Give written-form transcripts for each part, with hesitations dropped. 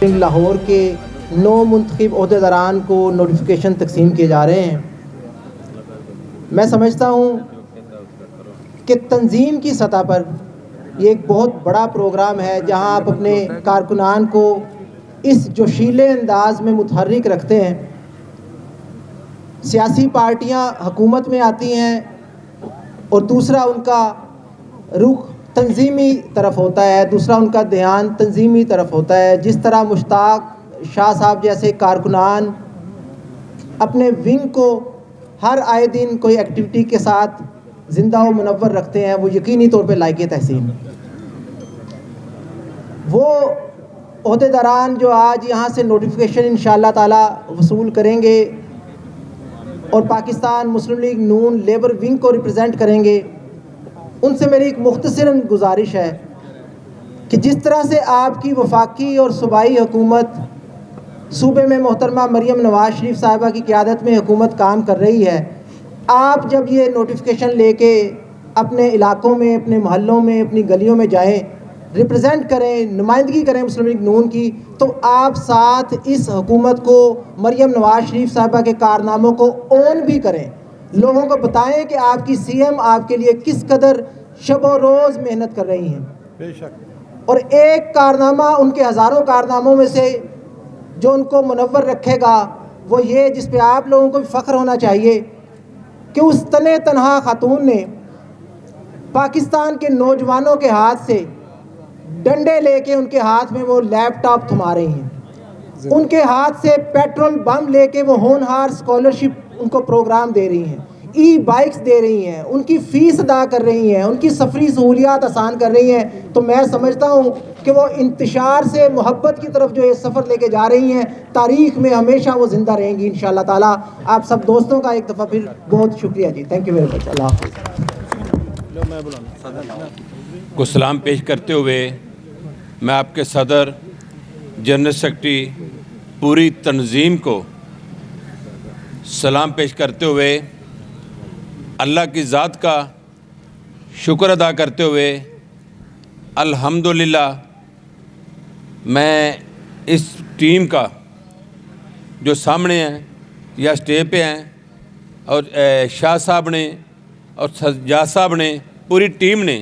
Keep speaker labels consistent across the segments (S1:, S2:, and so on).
S1: لاہور کے 9 منتخب عہدیداران کو نوٹیفیکیشن تقسیم کیے جا رہے ہیں۔ میں سمجھتا ہوں کہ تنظیم کی سطح پر یہ ایک بہت بڑا پروگرام ہے جہاں آپ اپنے کارکنان کو اس جوشیلے انداز میں متحرک رکھتے ہیں۔ سیاسی پارٹیاں حکومت میں آتی ہیں اور دوسرا ان کا رخ تنظیمی طرف ہوتا ہے، دوسرا ان کا دھیان تنظیمی طرف ہوتا ہے۔ جس طرح مشتاق شاہ صاحب جیسے کارکنان اپنے ونگ کو ہر آئے دن کوئی ایکٹیویٹی کے ساتھ زندہ و منور رکھتے ہیں، وہ یقینی طور پہ لائق تحسین۔ وہ عہدیداران جو آج یہاں سے نوٹیفیکیشن انشاءاللہ تعالی وصول کریں گے اور Pakistan Muslim League Noon labour wing کو ریپرزینٹ کریں گے، ان سے میری ایک مختصراً گزارش ہے کہ جس طرح سے آپ کی وفاقی اور صوبائی حکومت صوبے میں محترمہ مریم نواز شریف صاحبہ کی قیادت میں حکومت کام کر رہی ہے، آپ جب یہ نوٹیفیکیشن لے کے اپنے علاقوں میں، اپنے محلوں میں، اپنی گلیوں میں جائیں، ریپرزینٹ کریں، نمائندگی کریں مسلم لیگ نون کی، تو آپ ساتھ اس حکومت کو، مریم نواز شریف صاحبہ کے کارناموں کو اون بھی کریں، لوگوں کو بتائیں کہ آپ کی سی ایم آپ کے لیے کس قدر شب و روز محنت کر رہی ہیں۔
S2: بے شک۔
S1: اور ایک کارنامہ ان کے ہزاروں کارناموں میں سے جو ان کو منور رکھے گا وہ یہ، جس پہ آپ لوگوں کو بھی فخر ہونا چاہیے، کہ اس تنہا تنہا خاتون نے پاکستان کے نوجوانوں کے ہاتھ سے ڈنڈے لے کے ان کے ہاتھ میں وہ لیپ ٹاپ تھما رہی ہیں، ان کے ہاتھ سے پیٹرول بم لے کے وہ ہونہار اسکالرشپ ان کو پروگرام دے رہی ہیں، ای بائکس دے رہی ہیں، ان کی فیس ادا کر رہی ہیں، ان کی سفری سہولیات آسان کر رہی ہیں۔ تو میں سمجھتا ہوں کہ وہ انتشار سے محبت کی طرف جو یہ سفر لے کے جا رہی ہیں، تاریخ میں ہمیشہ وہ زندہ رہیں گی انشاءاللہ تعالیٰ۔ آپ سب دوستوں کا ایک دفعہ پھر بہت شکریہ جی، تھینک یو ویری مچ، اللہ حافظ۔
S3: کو سلام پیش کرتے ہوئے میں آپ کے صدر، جنرل سیکرٹری، پوری تنظیم کو سلام پیش کرتے ہوئے اللہ کی ذات کا شکر ادا کرتے ہوئے الحمدللہ میں اس ٹیم کا جو سامنے ہیں یا اسٹیج پہ ہیں، اور شاہ صاحب نے اور سجاد صاحب نے، پوری ٹیم نے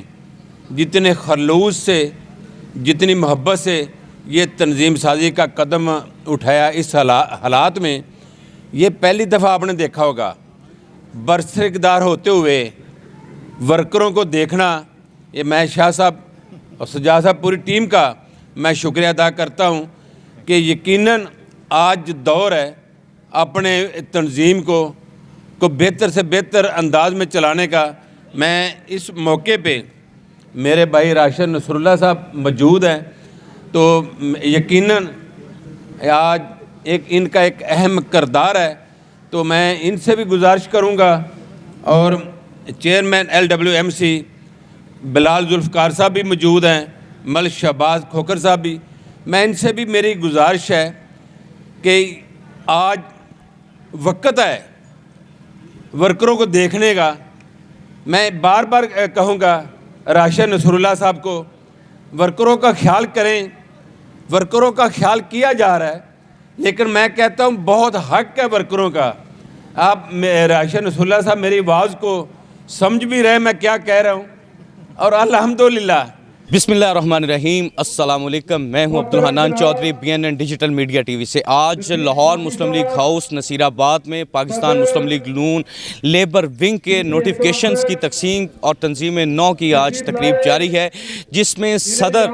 S3: جتنے خلوص سے، جتنی محبت سے یہ تنظیم سازی کا قدم اٹھایا اس حالات میں، یہ پہلی دفعہ آپ نے دیکھا ہوگا برسرکدار ہوتے ہوئے ورکروں کو دیکھنا۔ یہ میں شاہ صاحب اور سجاد صاحب پوری ٹیم کا میں شکریہ ادا کرتا ہوں کہ یقیناً آج دور ہے اپنے تنظیم کو بہتر سے بہتر انداز میں چلانے کا۔ میں اس موقع پہ میرے بھائی راشد نصر اللہ صاحب موجود ہیں، تو یقیناً آج ان کا ایک اہم کردار ہے، تو میں ان سے بھی گزارش کروں گا، اور چیئرمین LWMC بلال ذوالفقار صاحب بھی موجود ہیں، ملک شہباز کھوکھر صاحب بھی، میں ان سے بھی میری گزارش ہے کہ آج وقت ہے ورکروں کو دیکھنے کا۔ میں بار بار کہوں گا راشد نصر اللہ صاحب کو، ورکروں کا خیال کریں، ورکروں کا خیال کیا جا رہا ہے، لیکن میں کہتا ہوں بہت حق ہے ورکروں کا۔ آپ راشد نصر اللہ صاحب میری آواز کو سمجھ بھی رہے میں کیا کہہ رہا ہوں، اور الحمدللہ۔
S4: بسم اللہ الرحمن الرحیم، السلام علیکم، میں ہوں Abdul Hanan Chaudhry, BNN digital media T V سے۔ آج Lahore Muslim League House Naseerabad میں Pakistan Muslim League Noon labour wing کے نوٹیفیکیشنز کی تقسیم اور تنظیم 9 کی آج تقریب جاری ہے، جس میں صدر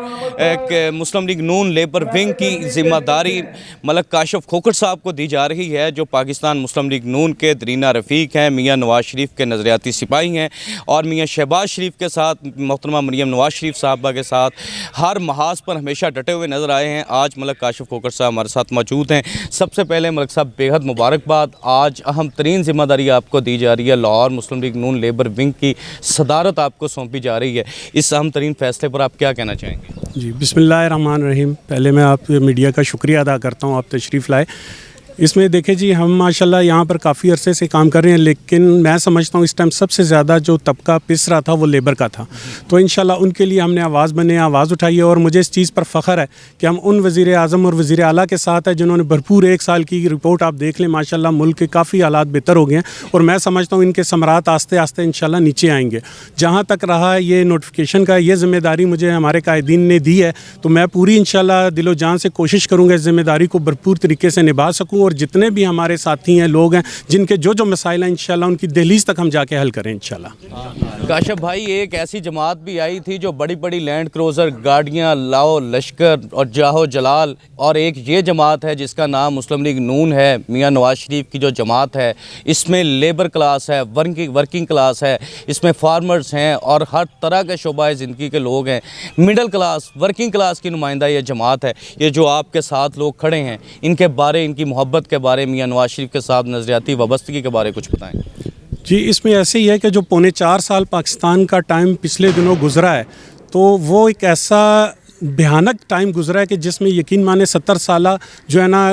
S4: مسلم لیگ نون لیبر ونگ کی ذمہ داری ملک کاشف کھوکھر صاحب کو دی جا رہی ہے، جو پاکستان مسلم لیگ نون کے درینہ رفیق ہیں، میاں نواز شریف کے نظریاتی سپاہی ہیں، اور میاں شہباز شریف کے ساتھ محترمہ مریم نواز شریف صاحب کے ساتھ ہر محاذ پر ہمیشہ ڈٹے ہوئے نظر آئے ہیں۔ آج ملک کاشف کھوکھر صاحب ہمارے ساتھ موجود ہیں۔ سب سے پہلے ملک صاحب بے حد مبارکباد، آج اہم ترین ذمہ داری آپ کو دی جا رہی ہے، Lahore Muslim League Noon labour wing کی صدارت آپ کو سونپی جا رہی ہے، اس اہم ترین فیصلے پر آپ کیا کہنا چاہیں گے؟
S2: جی، بسم اللہ الرحمن الرحیم۔ پہلے میں آپ میڈیا کا شکریہ ادا کرتا ہوں، آپ تشریف لائے۔ اس میں دیکھیں جی ہم ماشاءاللہ یہاں پر کافی عرصے سے کام کر رہے ہیں، لیکن میں سمجھتا ہوں اس ٹائم سب سے زیادہ جو طبقہ پس رہا تھا وہ لیبر کا تھا. تو انشاءاللہ ان کے لیے ہم نے آواز اٹھائی ہے، اور مجھے اس چیز پر فخر ہے کہ ہم ان وزیر اعظم اور وزیر اعلیٰ کے ساتھ ہیں جنہوں نے بھرپور 1 سال کی رپورٹ آپ دیکھ لیں، ماشاءاللہ ملک کے کافی حالات بہتر ہو گئے ہیں، اور میں سمجھتا ہوں ان کے ثمرات آہستہ آہستہ انشاءاللہ نیچے آئیں گے. جہاں تک رہا یہ نوٹیفیکیشن کا، یہ ذمہ داری مجھے ہمارے قائدین نے دی ہے، تو میں پوری انشاءاللہ دل و جان سے کوشش کروں گا اس ذمہ داری کو بھرپور طریقے سے نبھا سکوں، اور جتنے بھی ہمارے ساتھی ہیں، لوگ ہیں جن کے جو مسائل ہیں انشاءاللہ ان کی دہلیز تک ہم جا کے حل کریں انشاءاللہ.
S4: کاشف بھائی، ایک ایسی جماعت بھی آئی تھی جو بڑی بڑی لینڈ کروزر گاڑیاں، لاؤ لشکر اور جاہو جلال، اور ایک یہ جماعت ہے جس کا نام مسلم لیگ نون ہے، میاں نواز شریف کی جو جماعت ہے، اس میں لیبر کلاس ہے، ورکنگ کلاس ہے، اس میں فارمرز ہیں اور ہر طرح کے شعبہ زندگی کے لوگ ہیں. مڈل کلاس، ورکنگ کلاس کی نمائندہ یہ جماعت ہے. یہ جو آپ کے ساتھ لوگ کھڑے ہیں، ان کے بارے، ان کی محبت کے بارے، میاں نواز شریف کے ساتھ نظریاتی وابستگی کے بارے کچھ بتائیں.
S2: جی اس میں ایسے ہی ہے کہ جو 4.25 سال پاکستان کا ٹائم پچھلے دنوں گزرا ہے، تو وہ ایک ایسا بھیانک ٹائم گزرا ہے کہ جس میں یقین مانے 70 سالہ جو ہے نا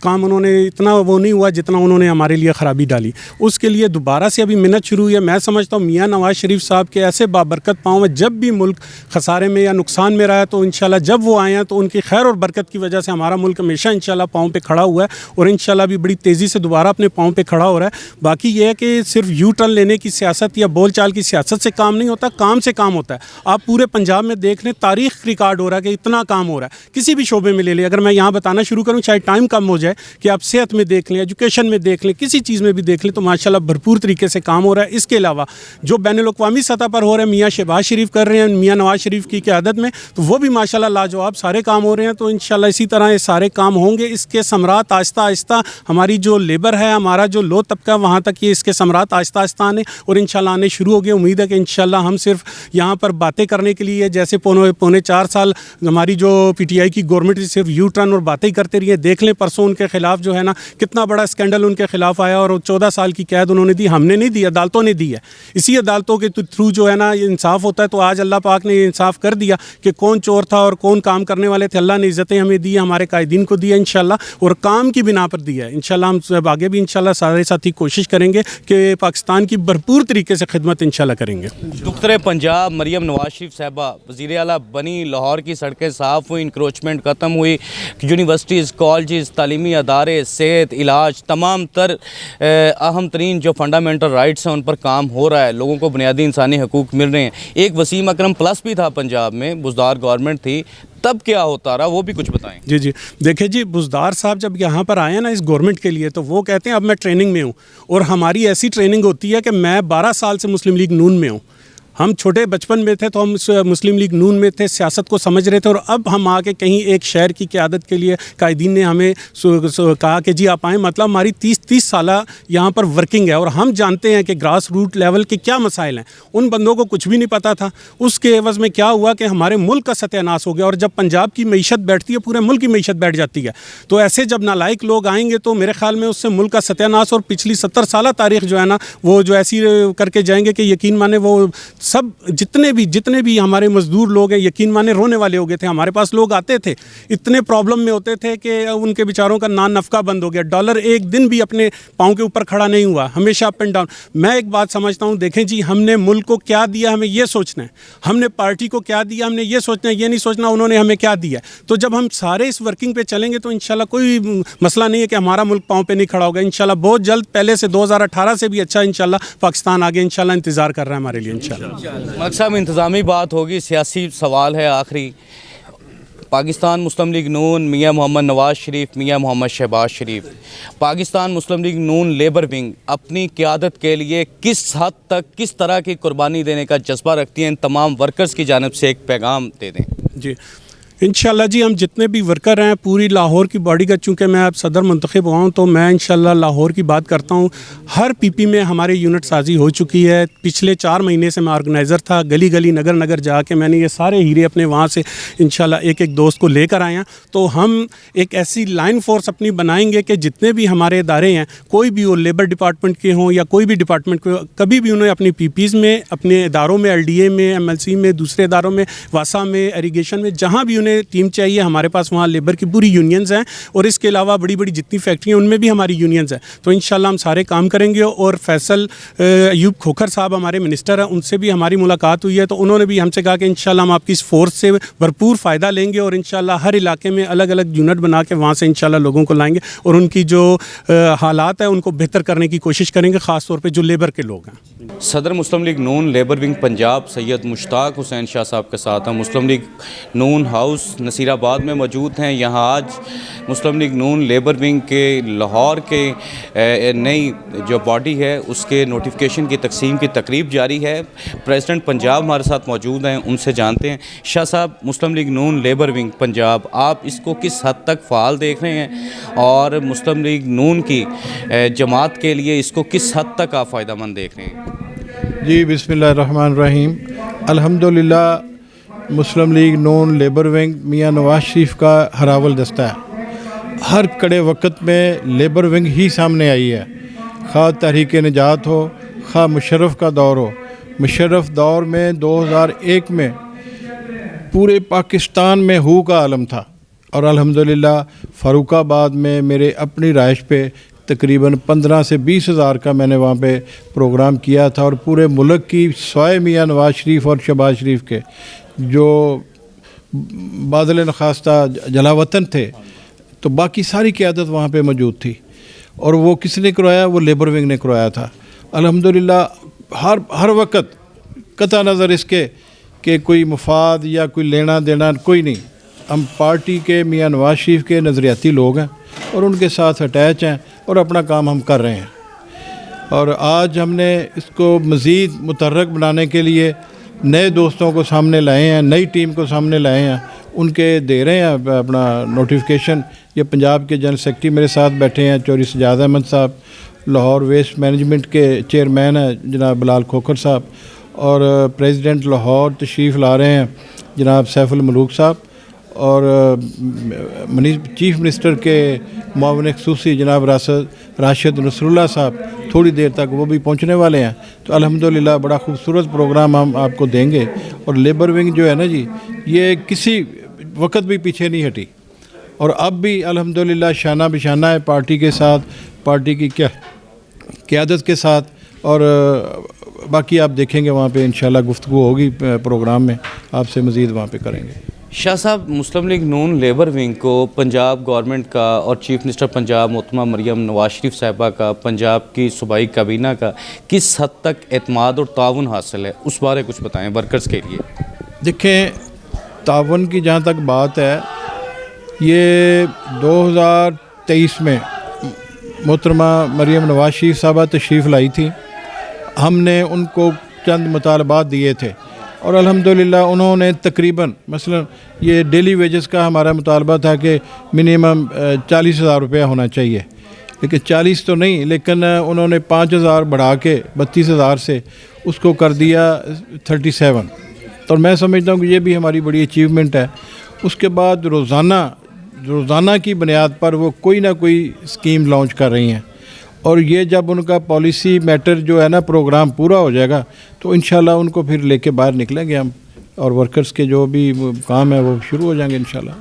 S2: کام انہوں نے اتنا وہ نہیں ہوا جتنا انہوں نے ہمارے لیے خرابی ڈالی. اس کے لیے دوبارہ سے ابھی محنت شروع ہوئی ہے. میں سمجھتا ہوں میاں نواز شریف صاحب کے ایسے بابرکت پاؤں میں، جب بھی ملک خسارے میں یا نقصان میں رہا ہے، تو انشاءاللہ جب وہ آئے ہیں تو ان کی خیر اور برکت کی وجہ سے ہمارا ملک ہمیشہ انشاءاللہ پاؤں پہ کھڑا ہوا ہے، اور انشاءاللہ بھی بڑی تیزی سے دوبارہ اپنے پاؤں پہ کھڑا ہو رہا ہے. باقی یہ ہے کہ صرف یو ٹرن لینے کی سیاست یا بول چال کی سیاست سے کام نہیں ہوتا، کام سے کام ہوتا ہے. آپ پورے پنجاب میں دیکھ لیں، تاریخ ریکارڈ ہو رہا ہے کہ اتنا کام ہو رہا ہے کسی بھی شعبے میں لے لیں. اگر میں یہاں بتانا شروع کروں شاید ٹائم کم ہو جائے، کہ آپ صحت میں دیکھ لیں، ایجوکیشن میں دیکھ لیں، کسی چیز میں بھی دیکھ لیں، تو ماشاءاللہ بھرپور طریقے سے کام ہو رہا ہے. اس کے علاوہ جو بین الاقوامی سطح پر ہو رہے ہیں، میاں شہباز شریف کر رہے ہیں میاں نواز شریف کی قیادت میں، تو وہ بھی ماشاءاللہ لاجواب سارے کام ہو رہے ہیں. تو انشاءاللہ اسی طرح یہ سارے کام ہوں گے. اس کے ثمرات آہستہ آہستہ ہماری جو لیبر ہے، ہمارا جو لو طبقہ، وہاں تک یہ اس کے ثمرات آہستہ آہستہ آنے اور انشاءاللہ آنے شروع ہو گئے. امید ہے کہ انشاءاللہ ہم صرف یہاں پر باتیں کرنے کے لیے، جیسے 4.25 سال ہماری جو پی ٹی آئی کی گورنمنٹ صرف یو ٹرن اور باتیں کرتے رہی ہے. دیکھ لیں پرسوں ان کے خلاف جو ہے نا کتنا بڑا اسکینڈل ان کے خلاف آیا، اور 14 سال کی قید انہوں نے دی. ہم نے نہیں دی، عدالتوں نے دی ہے. اسی عدالتوں کے تھرو جو ہے نا یہ انصاف ہوتا ہے. تو آج اللہ پاک نے یہ انصاف کر دیا کہ کون چور تھا اور کون کام کرنے والے تھے. اللہ نے عزتیں ہمیں دی، ہمارے قائدین کو دی ہے انشاءاللہ، اور کام کی بنا پر دی ہے. انشاءاللہ ہم سب آگے بھی انشاءاللہ سارے ساتھی کوشش کریں گے کہ پاکستان کی بھرپور طریقے سے خدمت انشاءاللہ کریں گے.
S4: دختر پنجاب مریم نواز شریف صاحبہ وزیر اعلیٰ بنی، لاہور کی سڑکیں صاف ہوئی، انکروچمنٹ ختم ہوئی، یونیورسٹیز، کالجز، تعلیمی ادارے، صحت، علاج، تمام تر اہم ترین جو فنڈامنٹل رائٹس ہیں ان پر کام ہو رہا ہے. لوگوں کو بنیادی انسانی حقوق مل رہے ہیں. ایک وسیم اکرم پلس بھی تھا پنجاب میں، بزدار گورنمنٹ تھی، تب کیا ہوتا رہا وہ بھی کچھ بتائیں.
S2: جی دیکھیں جی، بزدار صاحب جب یہاں پر آئے ہیں نا اس گورنمنٹ کے لیے، تو وہ کہتے ہیں اب میں ٹریننگ میں ہوں، اور ہماری ایسی ٹریننگ ہوتی ہے کہ میں 12 سال سے مسلم لیگ نون میں ہوں. ہم چھوٹے بچپن میں تھے تو ہم مسلم لیگ نون میں تھے، سیاست کو سمجھ رہے تھے، اور اب ہم آ کے کہیں ایک شہر کی قیادت کے لیے قائدین نے ہمیں کہا کہ جی آپ آئیں. مطلب ہماری 30 سالہ یہاں پر ورکنگ ہے، اور ہم جانتے ہیں کہ گراس روٹ لیول کے کیا مسائل ہیں. ان بندوں کو کچھ بھی نہیں پتہ تھا. اس کے عوض میں کیا ہوا کہ ہمارے ملک کا ستیہ ناش ہو گیا، اور جب پنجاب کی معیشت بیٹھتی ہے پورے ملک کی معیشت بیٹھ جاتی ہے. تو ایسے جب نالائق لوگ آئیں گے تو میرے خیال میں اس سے ملک کا ستیہ ناش اور پچھلی 70 سالہ تاریخ جو ہے نا وہ جو ایسی کر کے جائیں گے کہ یقین مانے وہ سب جتنے بھی ہمارے مزدور لوگ ہیں یقین مانے رونے والے ہو گئے تھے. ہمارے پاس لوگ آتے تھے اتنے پرابلم میں ہوتے تھے کہ ان کے بیچاروں کا نان نفقہ بند ہو گیا. ڈالر ایک دن بھی اپنے پاؤں کے اوپر کھڑا نہیں ہوا، ہمیشہ اپ اینڈ ڈاؤن. میں ایک بات سمجھتا ہوں، دیکھیں جی ہم نے ملک کو کیا دیا ہمیں یہ سوچنا ہے، ہم نے پارٹی کو کیا دیا ہم نے یہ سوچنا ہے، یہ نہیں سوچنا انہوں نے ہمیں کیا دیا. تو جب ہم سارے اس ورکنگ پہ چلیں گے تو انشاءاللہ کوئی مسئلہ نہیں ہے کہ ہمارا ملک پاؤں پہ نہیں کھڑا ہوگا. انشاءاللہ بہت جلد، پہلے سے 2018 سے بھی اچھا انشاءاللہ پاکستان آگے انشاءاللہ انتظار کر رہا ہے ہمارے لیے انشاءاللہ.
S4: مقصد انتظامی بات ہوگی. سیاسی سوال ہے آخری. پاکستان مسلم لیگ نون، میاں محمد نواز شریف، میاں محمد شہباز شریف، Pakistan Muslim League Noon labour wing اپنی قیادت کے لیے کس حد تک کس طرح کی قربانی دینے کا جذبہ رکھتی ہیں؟ ان تمام ورکرز کی جانب سے ایک پیغام دے دیں.
S2: جی انشاءاللہ جی ہم جتنے بھی ورکر ہیں پوری لاہور کی باڈی کا، چونکہ میں اب صدر منتخب ہوا ہوں تو میں انشاءاللہ لاہور کی بات کرتا ہوں. ہر پی پی میں ہمارے یونٹ سازی ہو چکی ہے. پچھلے 4 مہینے سے میں آرگنائزر تھا. گلی گلی نگر نگر جا کے میں نے یہ سارے ہیرے اپنے وہاں سے انشاءاللہ ایک دوست کو لے کر آئے ہیں. تو ہم ایک ایسی لائن فورس اپنی بنائیں گے کہ جتنے بھی ہمارے ادارے ہیں، کوئی بھی ہو، لیبر ڈپارٹمنٹ کے ہوں یا کوئی بھی ڈپارٹمنٹ کے، کبھی بھی انہیں اپنی پی پیز میں، اپنے اداروں میں، ایل ڈی اے میں، ایم ایل سی میں، دوسرے اداروں میں، واسا میں، ایریگیشن میں، جہاں بھی انہیں انہیں ٹیم چاہیے. ہمارے پاس وہاں لیبر کی پوری یونینز ہیں, اور اس کے علاوہ بڑی بڑی جتنی فیکٹریاں ان میں بھی ہماری یونینز ہیں. تو انشاءاللہ ہم سارے کام کریں گے. اور فیصل ایوب کھوکھر صاحب ہمارے منسٹر ہیں, ان سے بھی ہماری ملاقات ہوئی ہے, تو انہوں نے بھی ہم سے کہا کہ انشاءاللہ ہم آپ کی اس فورس سے بھرپور فائدہ لیں گے, اور انشاءاللہ ہر علاقے میں الگ الگ یونٹ بنا کے وہاں سے انشاءاللہ لوگوں کو لائیں گے, اور ان کی جو حالات ہیں ان کو بہتر کرنے کی کوشش کریں گے, خاص طور پہ جو لیبر کے لوگ ہیں.
S4: صدر مسلم League Noon labour wing Punjab Syed Mushtaq Hussain Shah صاحب کے ساتھ ہیں. مسلم لیگ نون ہاؤس نصیر آباد میں موجود ہیں. یہاں آج مسلم لیگ نون لیبر ونگ کے لاہور کے نئی جو باڈی ہے اس کے نوٹیفیکیشن کی تقسیم کی تقریب جاری ہے. پریزیڈنٹ پنجاب ہمارے ساتھ موجود ہیں, ان سے جانتے ہیں. شاہ صاحب, مسلم League Noon labour wing Punjab, آپ اس کو کس حد تک فعال دیکھ رہے ہیں, اور مسلم لیگ نون کی جماعت کے لیے اس کو کس حد تک آپ فائدہ مند دیکھ رہے ہیں؟
S5: جی بسم اللہ الرحمن الرحیم. الحمدللہ مسلم League Noon labour wing Mian Nawaz Sharif کا ہراول دستہ ہے. ہر کڑے وقت میں لیبر ونگ ہی سامنے آئی ہے, خواہ تحریک نجات ہو, خواہ مشرف کا دور ہو. مشرف دور میں 2001 میں پورے پاکستان میں ہو کا عالم تھا, اور الحمدللہ فاروق آباد میں میرے اپنی رہائش پہ تقریباً 15 سے 20 ہزار کا میں نے وہاں پہ پروگرام کیا تھا. اور پورے ملک کی سوائے میاں نواز شریف اور شہباز شریف کے جو بادل نخواستہ جلاوطن تھے, تو باقی ساری قیادت وہاں پہ موجود تھی. اور وہ کس نے کروایا؟ وہ لیبر ونگ نے کروایا تھا. الحمدللہ ہر وقت قطع نظر اس کے کہ کوئی مفاد یا کوئی لینا دینا کوئی نہیں, ہم پارٹی کے میاں نواز شریف کے نظریاتی لوگ ہیں اور ان کے ساتھ اٹیچ ہیں, اور اپنا کام ہم کر رہے ہیں. اور آج ہم نے اس کو مزید متحرک بنانے کے لیے نئے دوستوں کو سامنے لائے ہیں, نئی ٹیم کو سامنے لائے ہیں, ان کے دے رہے ہیں اپنا نوٹیفیکیشن. یہ پنجاب کے جنرل سیکرٹری میرے ساتھ بیٹھے ہیں چوہدری سجاد احمد صاحب, لاہور ویسٹ مینجمنٹ کے چیئرمین ہیں جناب بلال کھوکھر صاحب, اور پریزیڈنٹ لاہور تشریف لا رہے ہیں جناب سیف الملوک صاحب, اور چیف منسٹر کے معاون خصوصی جناب راشد نصر اللہ صاحب تھوڑی دیر تک وہ بھی پہنچنے والے ہیں. تو الحمدللہ بڑا خوبصورت پروگرام ہم آپ کو دیں گے. اور لیبر ونگ جو ہے نا جی, یہ کسی وقت بھی پیچھے نہیں ہٹی, اور اب بھی الحمدللہ شانہ بشانہ ہے پارٹی کے ساتھ, پارٹی کی قیادت کے ساتھ. اور باقی آپ دیکھیں گے وہاں پہ انشاءاللہ گفتگو ہوگی پروگرام میں, آپ سے مزید وہاں پہ کریں گے.
S4: شاہ صاحب, مسلم لیگ نون لیبر ونگ کو پنجاب گورنمنٹ کا اور چیف منسٹر پنجاب محترمہ مریم نواز شریف صاحبہ کا, پنجاب کی صوبائی کابینہ کا کس حد تک اعتماد اور تعاون حاصل ہے, اس بارے کچھ بتائیں ورکرز کے لیے.
S5: دیکھیں, تعاون کی جہاں تک بات ہے, یہ 2023 میں محترمہ مریم نواز شریف صاحبہ تشریف لائی تھی. ہم نے ان کو چند مطالبات دیے تھے, اور الحمدللہ انہوں نے تقریباً مثلا یہ ڈیلی ویجز کا ہمارا مطالبہ تھا کہ منیمم 40,000 روپیہ ہونا چاہیے, لیکن 40 تو نہیں, لیکن انہوں نے 5,000 بڑھا کے 32,000 سے اس کو کر دیا 37. اور میں سمجھتا ہوں کہ یہ بھی ہماری بڑی اچیومنٹ ہے. اس کے بعد روزانہ کی بنیاد پر وہ کوئی نہ کوئی اسکیم لانچ کر رہی ہیں, اور یہ جب ان کا پالیسی میٹر جو ہے نا پروگرام پورا ہو جائے گا تو انشاءاللہ ان کو پھر لے کے باہر نکلیں گے ہم, اور ورکرز کے جو بھی کام ہے وہ شروع ہو جائیں گے انشاءاللہ.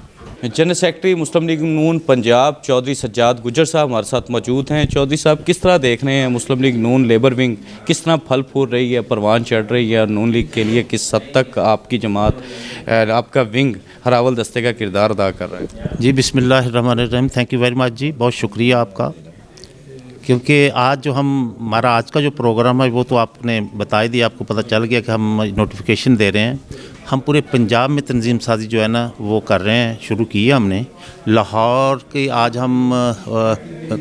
S4: جنرل سیکرٹری مسلم لیگ نون پنجاب چودھری سجاد گجر صاحب ہمارے ساتھ موجود ہیں. چودھری صاحب, کس طرح دیکھ رہے ہیں مسلم لیگ نون لیبر ونگ کس طرح پھل پھول رہی ہے, پروان چڑھ رہی ہے, اور نون لیگ کے لیے کس حد تک آپ کی جماعت آپ کا ونگ ہراول دستے کا کردار ادا کر رہا ہے؟
S6: جی بسم اللہ الرحمن الرحیم. تھینک یو ویری مچ جی, بہت شکریہ آپ کا, کیونکہ آج جو ہمارا آج کا جو پروگرام ہے وہ تو آپ نے بتا ہی دیا, آپ کو پتہ چل گیا کہ ہم نوٹیفیکیشن دے رہے ہیں. ہم پورے پنجاب میں تنظیم سازی جو ہے نا وہ کر رہے ہیں, شروع کی ہے ہم نے. لاہور کی آج ہم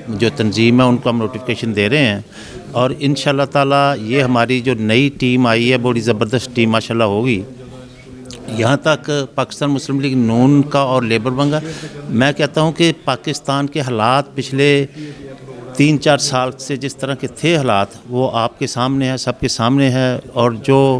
S6: جو تنظیم ہے ان کو ہم نوٹیفیکیشن دے رہے ہیں, اور انشاءاللہ تعالی یہ ہماری جو نئی ٹیم آئی ہے بڑی زبردست ٹیم ماشاءاللہ ہوگی. یہاں تک پاکستان مسلم لیگ نون کا اور لیبر ونگ, میں کہتا ہوں کہ پاکستان کے حالات پچھلے 3-4 سال سے جس طرح کے تھے حالات وہ آپ کے سامنے ہے, سب کے سامنے ہے. اور جو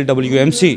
S4: LWMC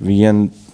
S7: VN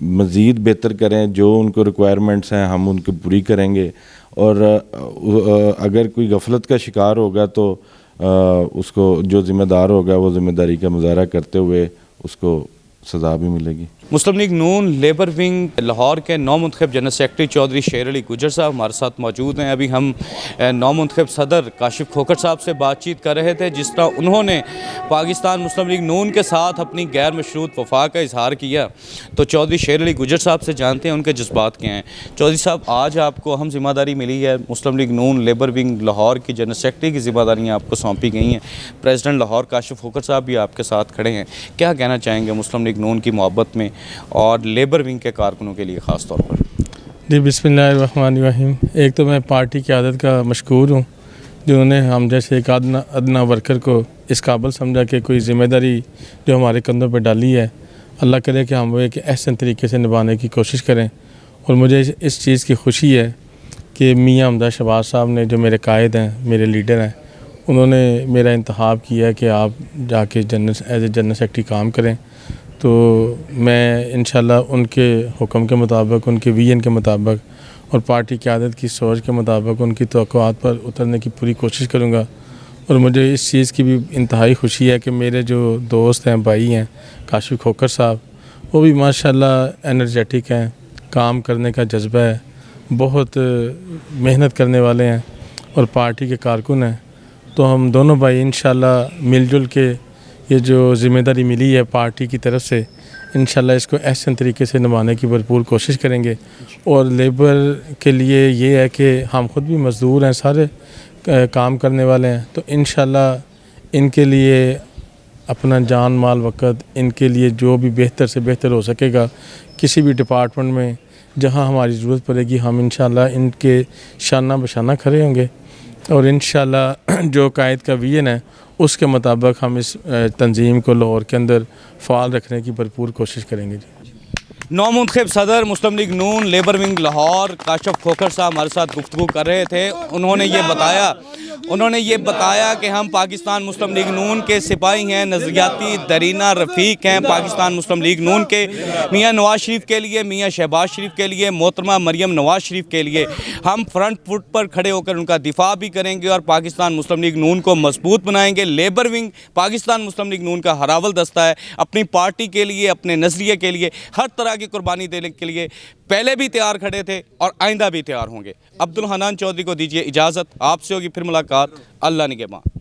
S7: مزید بہتر کریں. جو ان کو ریکوائرمنٹس ہیں ہم ان کو پوری کریں گے, اور اگر کوئی غفلت کا شکار ہوگا تو اس کو جو ذمہ دار ہوگا وہ ذمہ داری کا مظاہرہ کرتے ہوئے اس کو سزا بھی ملے گی.
S4: مسلم League Noon labour wing Lahore کے نو منتخب جنرل سیکرٹری چودھری شیر علی گجر صاحب ہمارے ساتھ موجود ہیں. ابھی ہم نو منتخب صدر کاشف کھوکھر صاحب سے بات چیت کر رہے تھے, جس طرح انہوں نے پاکستان مسلم لیگ نون کے ساتھ اپنی غیر مشروط وفا کا اظہار کیا. تو چودھری شیر علی گجر صاحب سے جانتے ہیں ان کے جذبات کیا ہیں. چودھری صاحب, آج آپ کو اہم ذمہ داری ملی ہے, مسلم League Noon labour wing Lahore کی جنرل سیکرٹری کی ذمہ داریاں آپ کو سونپی گئی ہیں. پریزیڈنٹ لاہور کاشف کھوکھر صاحب بھی آپ کے ساتھ کھڑے ہیں. کیا کہنا چاہیں گے مسلم لیگ نون کی محبت میں اور لیبر ونگ کے کارکنوں کے لیے خاص طور پر؟
S8: جی بسم اللہ الرحمن الرحیم. ایک تو میں پارٹی کی عادت کا مشکور ہوں جنہوں نے ہم جیسے ایک ادنا ورکر کو اس قابل سمجھا کہ کوئی ذمہ داری جو ہمارے کندھوں پہ ڈالی ہے, اللہ کرے کہ ہم وہ ایک احسن طریقے سے نبھانے کی کوشش کریں. اور مجھے اس چیز کی خوشی ہے کہ میاں حمدہ شہباز صاحب نے, جو میرے قائد ہیں, میرے لیڈر ہیں, انہوں نے میرا انتخاب کیا کہ آپ جا کے ایز اے جنرل سیکرٹری کام کریں. تو میں انشاءاللہ ان کے حکم کے مطابق, ان کے ویژن کے مطابق اور پارٹی قیادت کی سوچ کے مطابق ان کی توقعات پر اترنے کی پوری کوشش کروں گا. اور مجھے اس چیز کی بھی انتہائی خوشی ہے کہ میرے جو دوست ہیں, بھائی ہیں, کاشف کھوکھر صاحب, وہ بھی ماشاءاللہ انرجیٹک ہیں, کام کرنے کا جذبہ ہے, بہت محنت کرنے والے ہیں اور پارٹی کے کارکن ہیں. تو ہم دونوں بھائی انشاءاللہ مل جل کے یہ جو ذمہ داری ملی ہے پارٹی کی طرف سے, انشاءاللہ اس کو احسن طریقے سے نبھانے کی بھرپور کوشش کریں گے. اور لیبر کے لیے یہ ہے کہ ہم خود بھی مزدور ہیں, سارے کام کرنے والے ہیں, تو انشاءاللہ ان کے لیے اپنا جان مال وقت, ان کے لیے جو بھی بہتر سے بہتر ہو سکے گا کسی بھی ڈپارٹمنٹ میں جہاں ہماری ضرورت پڑے گی, ہم انشاءاللہ ان کے شانہ بشانہ کھڑے ہوں گے. اور انشاءاللہ جو قائد کا ویژن ہے اس کے مطابق ہم اس تنظیم کو لاہور کے اندر فعال رکھنے کی بھرپور کوشش کریں گے.
S4: نو منتخب صدر مسلم League Noon labour wing Lahore Kashif Khokhar صاحب ہمارے ساتھ گفتگو کر رہے تھے. انہوں نے یہ بتایا کہ ہم پاکستان مسلم لیگ نون کے سپاہی ہیں, نظریاتی درینہ رفیق ہیں پاکستان مسلم لیگ نون کے. میاں نواز شریف کے لیے, میاں شہباز شریف کے لیے, محترمہ مریم نواز شریف کے لیے ہم فرنٹ فٹ پر کھڑے ہو کر ان کا دفاع بھی کریں گے اور پاکستان مسلم لیگ نون کو مضبوط بنائیں گے. Labour wing Pakistan Muslim League نون کا ہراول دستہ ہے, اپنی پارٹی کے لیے, اپنے نظریے کے لیے ہر طرح کی قربانی دینے کے لیے پہلے بھی تیار کھڑے تھے اور آئندہ بھی تیار ہوں گے. عبدالحنان چودھری کو دیجیے اجازت, آپ سے ہوگی پھر ملاقات. اللہ نگہبان.